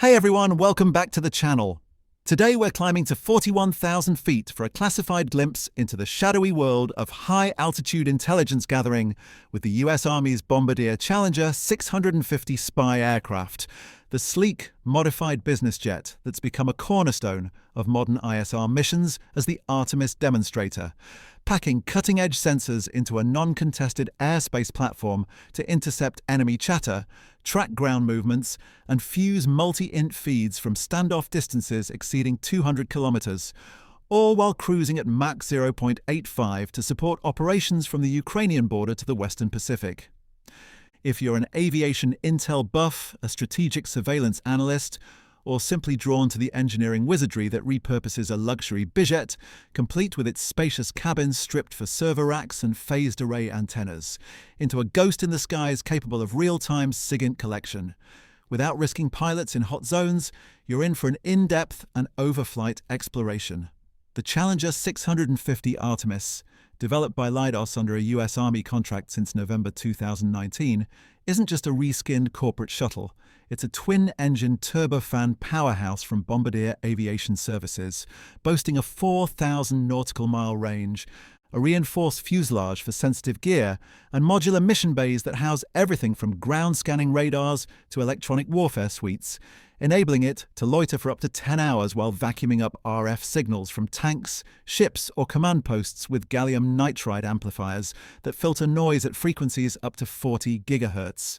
Hey everyone, welcome back to the channel. Today we're climbing to 41,000 feet for a classified glimpse into the shadowy world of high-altitude intelligence gathering with the US Army's Bombardier Challenger 650 spy aircraft, the sleek, modified business jet that's become a cornerstone of modern ISR missions as the ARTEMIS demonstrator, packing cutting-edge sensors into a non-contested airspace platform to intercept enemy chatter, track ground movements, and fuse multi-int feeds from standoff distances exceeding 200 kilometers, all while cruising at Mach 0.85 to support operations from the Ukrainian border to the Western Pacific. If you're an aviation intel buff, a strategic surveillance analyst, or simply drawn to the engineering wizardry that repurposes a luxury bijet, complete with its spacious cabins stripped for server racks and phased array antennas, into a ghost in the skies capable of real-time SIGINT collection. Without risking pilots in hot zones, you're in for an in-depth and overflight exploration. The Challenger 650 ARTEMIS, developed by Leidos under a US Army contract since November 2019, isn't just a reskinned corporate shuttle. It's a twin-engine turbofan powerhouse from Bombardier Aviation Services, boasting a 4,000 nautical mile range, a reinforced fuselage for sensitive gear, and modular mission bays that house everything from ground-scanning radars to electronic warfare suites, enabling it to loiter for up to 10 hours while vacuuming up RF signals from tanks, ships, or command posts with gallium nitride amplifiers that filter noise at frequencies up to 40 gigahertz.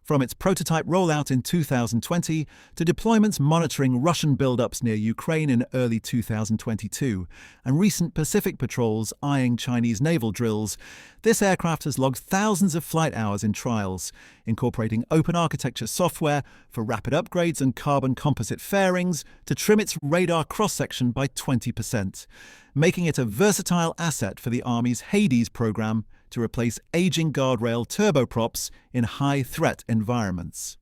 From its prototype rollout in 2020 to deployments monitoring Russian buildups near Ukraine in early 2022 and recent Pacific patrols eyeing Chinese naval drills, this aircraft has logged thousands of flight hours in trials, incorporating open architecture software for rapid upgrades and carbon composite fairings to trim its radar cross-section by 20%, making it a versatile asset for the Army's Hades program to replace aging guardrail turboprops in high-threat environments.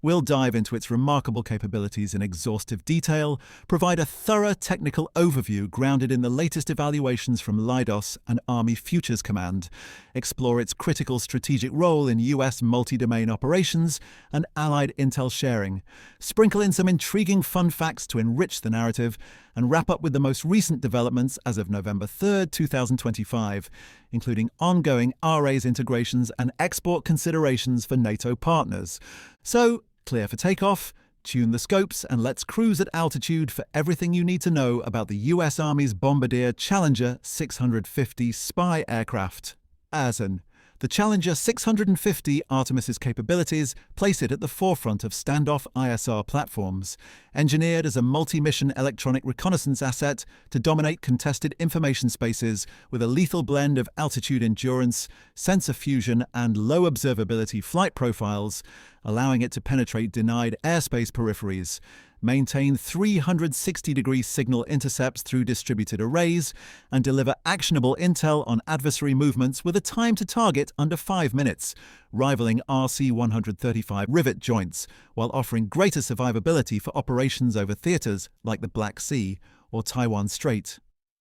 We'll dive into its remarkable capabilities in exhaustive detail, provide a thorough technical overview grounded in the latest evaluations from Leidos and Army Futures Command, explore its critical strategic role in US multi-domain operations and allied intel sharing, sprinkle in some intriguing fun facts to enrich the narrative, and wrap up with the most recent developments as of November 3, 2025, including ongoing RAs integrations and export considerations for NATO partners. So, clear for takeoff, tune the scopes, and let's cruise at altitude for everything you need to know about the US Army's Bombardier Challenger 650 spy aircraft. The Challenger 650 ARTEMIS's capabilities place it at the forefront of standoff ISR platforms, engineered as a multi-mission electronic reconnaissance asset to dominate contested information spaces with a lethal blend of altitude endurance, sensor fusion, and low observability flight profiles, allowing it to penetrate denied airspace peripheries, maintain 360-degree signal intercepts through distributed arrays, and deliver actionable intel on adversary movements with a time to target under 5 minutes, rivaling RC-135 rivet joints, while offering greater survivability for operations over theaters like the Black Sea or Taiwan Strait.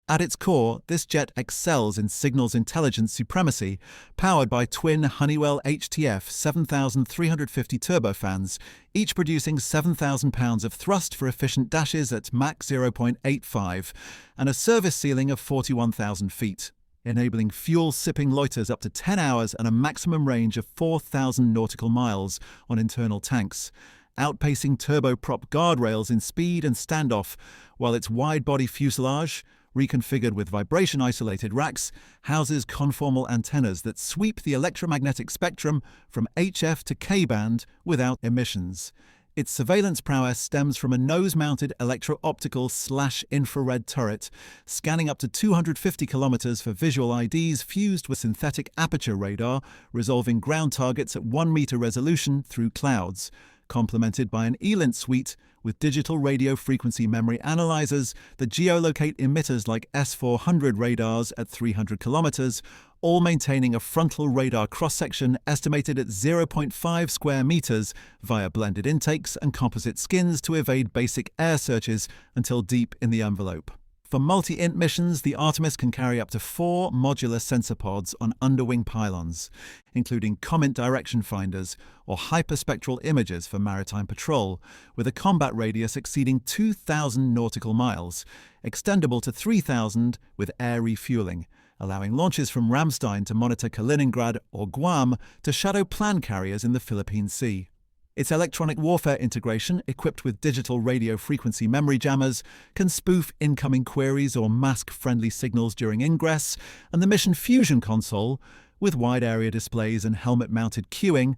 At its core, this jet excels in signals intelligence supremacy, powered by twin Honeywell HTF 7350 turbofans, each producing 7,000 pounds of thrust for efficient dashes at Mach 0.85 and a service ceiling of 41,000 feet, enabling fuel-sipping loiters up to 10 hours and a maximum range of 4,000 nautical miles on internal tanks, outpacing turboprop guardrails in speed and standoff, while its wide-body fuselage, reconfigured with vibration-isolated racks, houses conformal antennas that sweep the electromagnetic spectrum from HF to K-band without emissions. Its surveillance prowess stems from a nose-mounted electro-optical/infrared turret, scanning up to 250 kilometers for visual IDs fused with synthetic aperture radar, resolving ground targets at 1-meter resolution through clouds, complemented by an ELINT suite with digital radio frequency memory analyzers that geolocate emitters like S-400 radars at 300 kilometers, all maintaining a frontal radar cross-section estimated at 0.5 square meters via blended intakes and composite skins to evade basic air searches until deep in the envelope. For multi-int missions, the ARTEMIS can carry up to 4 modular sensor pods on underwing pylons, including comet direction finders or hyperspectral imagers for maritime patrol, with a combat radius exceeding 2,000 nautical miles, extendable to 3,000 with air refueling, allowing launches from Ramstein to monitor Kaliningrad or Guam to shadow plan carriers in the Philippine Sea. Its electronic warfare integration, equipped with digital radio frequency memory jammers, can spoof incoming queries or mask friendly signals during ingress, and the Mission Fusion console, with wide-area displays and helmet-mounted cueing,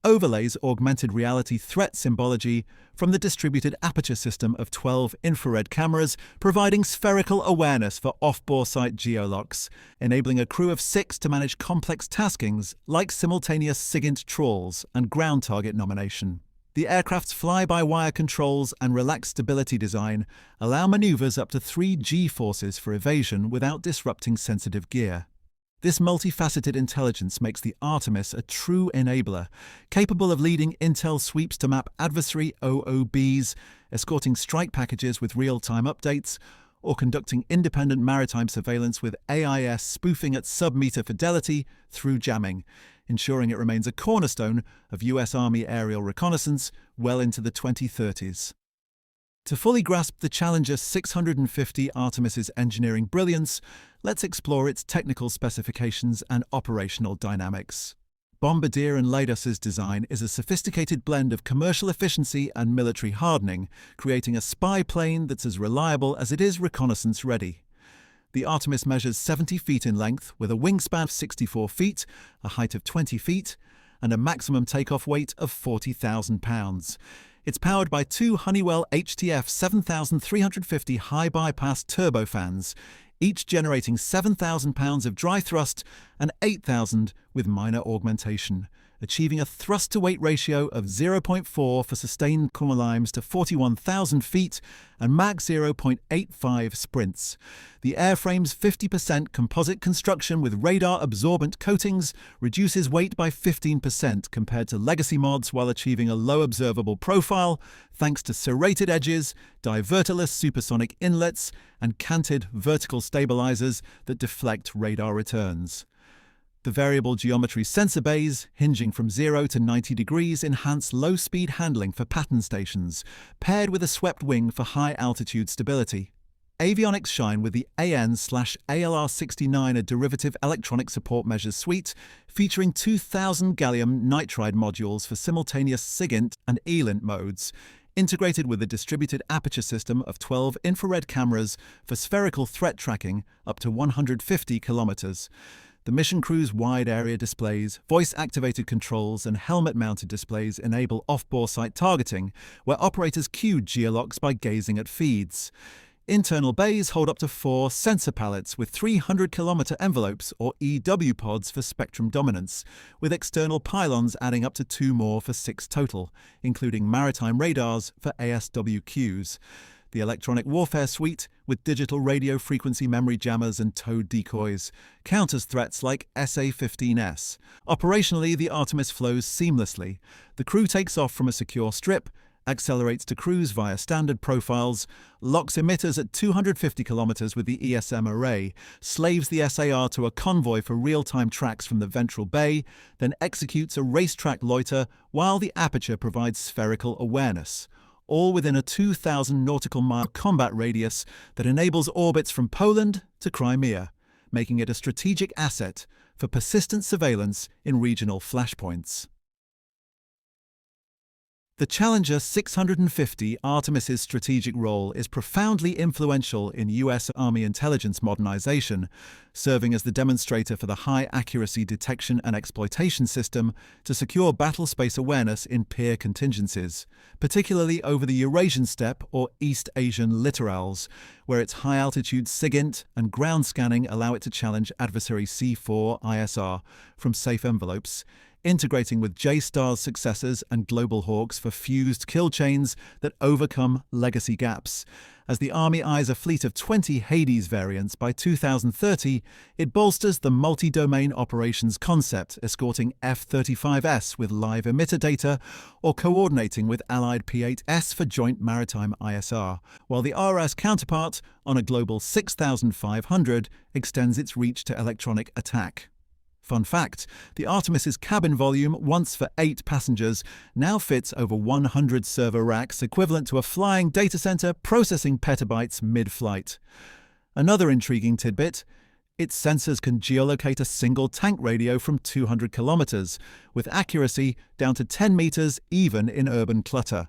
overlays augmented reality threat symbology from the distributed aperture system of 12 infrared cameras, providing spherical awareness for off-boresight geolocks, enabling a crew of 6 to manage complex taskings like simultaneous SIGINT trawls and ground target nomination. The aircraft's fly-by-wire controls and relaxed stability design allow maneuvers up to 3 G-forces for evasion without disrupting sensitive gear. This multifaceted intelligence makes the ARTEMIS a true enabler, capable of leading intel sweeps to map adversary OOBs, escorting strike packages with real-time updates, or conducting independent maritime surveillance with AIS spoofing at sub-meter fidelity through jamming, ensuring it remains a cornerstone of US Army aerial reconnaissance well into the 2030s. To fully grasp the Challenger 650 ARTEMIS's engineering brilliance, let's explore its technical specifications and operational dynamics. Bombardier and Leidos's design is a sophisticated blend of commercial efficiency and military hardening, creating a spy plane that's as reliable as it is reconnaissance-ready. The ARTEMIS measures 70 feet in length, with a wingspan of 64 feet, a height of 20 feet, and a maximum takeoff weight of 40,000 pounds. It's powered by 2 Honeywell HTF 7350 high-bypass turbofans, each generating 7,000 pounds of dry thrust and 8,000 with minor augmentation, achieving a thrust-to-weight ratio of 0.4 for sustained climbs to 41,000 feet and Mach 0.85 sprints. The airframe's 50% composite construction with radar-absorbent coatings reduces weight by 15% compared to legacy mods while achieving a low observable profile thanks to serrated edges, diverterless supersonic inlets, and canted vertical stabilizers that deflect radar returns. The variable geometry sensor bays, hinging from 0 to 90 degrees, enhance low-speed handling for pattern stations, paired with a swept wing for high-altitude stability. Avionics shine with the AN/ALR69, a derivative electronic support measures suite, featuring 2,000 gallium nitride modules for simultaneous SIGINT and ELINT modes, integrated with a distributed aperture system of 12 infrared cameras for spherical threat tracking up to 150 kilometers. The mission crew's wide-area displays, voice-activated controls, and helmet-mounted displays enable off-boresight targeting, where operators cue geolocks by gazing at feeds. Internal bays hold up to 4 sensor pallets with 300-kilometer envelopes, or EW pods, for spectrum dominance, with external pylons adding up to 2 more for 6 total, including maritime radars for ASWQs. The electronic warfare suite, with digital radio frequency memory jammers and towed decoys, counters threats like SA-15S. Operationally, the ARTEMIS flows seamlessly. The crew takes off from a secure strip, accelerates to cruise via standard profiles, locks emitters at 250 kilometers with the ESM array, slaves the SAR to a convoy for real-time tracks from the ventral bay, then executes a racetrack loiter while the aperture provides spherical awareness, all within a 2,000 nautical mile combat radius that enables orbits from Poland to Crimea, making it a strategic asset for persistent surveillance in regional flashpoints. The Challenger 650 ARTEMIS's strategic role is profoundly influential in US Army intelligence modernization, serving as the demonstrator for the high-accuracy detection and exploitation system to secure battlespace awareness in peer contingencies, particularly over the Eurasian steppe or East Asian littorals, where its high-altitude SIGINT and ground scanning allow it to challenge adversary C4 ISR from safe envelopes, integrating with J-Star's successors and Global Hawks for fused kill chains that overcome legacy gaps. As the Army eyes a fleet of 20 Hades variants by 2030, it bolsters the multi-domain operations concept, escorting F-35S with live emitter data or coordinating with allied P-8S for joint maritime ISR, while the RS counterpart, on a Global 6500, extends its reach to electronic attack. Fun fact, the Artemis's cabin volume, once for 8 passengers, now fits over 100 server racks, equivalent to a flying data center processing petabytes mid-flight. Another intriguing tidbit: its sensors can geolocate a single tank radio from 200 kilometers, with accuracy down to 10 meters even in urban clutter.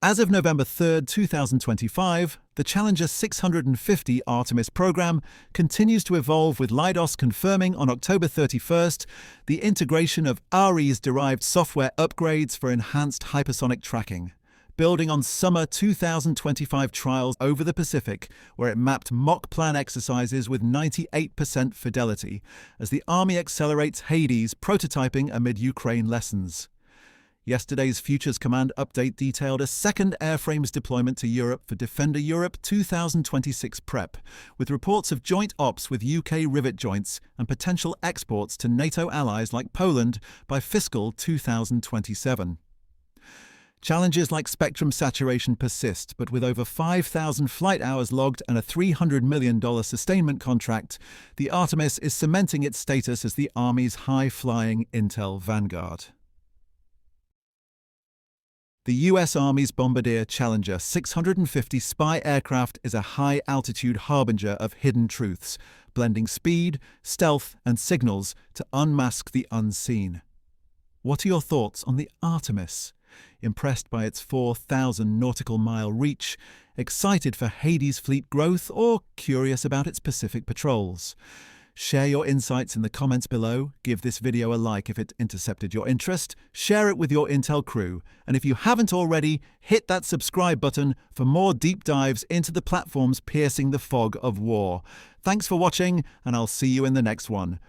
As of November 3, 2025, the Challenger 650 ARTEMIS program continues to evolve, with Leidos confirming on October 31st the integration of Ares-derived software upgrades for enhanced hypersonic tracking, building on summer 2025 trials over the Pacific, where it mapped mock plan exercises with 98% fidelity, as the Army accelerates Hades prototyping amid Ukraine lessons. Yesterday's Futures Command update detailed a second airframes deployment to Europe for Defender Europe 2026 prep, with reports of joint ops with UK rivet joints and potential exports to NATO allies like Poland by fiscal 2027. Challenges like spectrum saturation persist, but with over 5,000 flight hours logged and a $300 million sustainment contract, the Artemis is cementing its status as the Army's high-flying intel vanguard. The U.S. Army's Bombardier Challenger 650 spy aircraft is a high-altitude harbinger of hidden truths, blending speed, stealth, and signals to unmask the unseen. What are your thoughts on the Artemis? Impressed by its 4,000 nautical mile reach, excited for Hades fleet growth, or curious about its Pacific patrols? Share your insights in the comments below, give this video a like if it intercepted your interest, share it with your Intel crew, and if you haven't already, hit that subscribe button for more deep dives into the platforms piercing the fog of war. Thanks for watching, and I'll see you in the next one.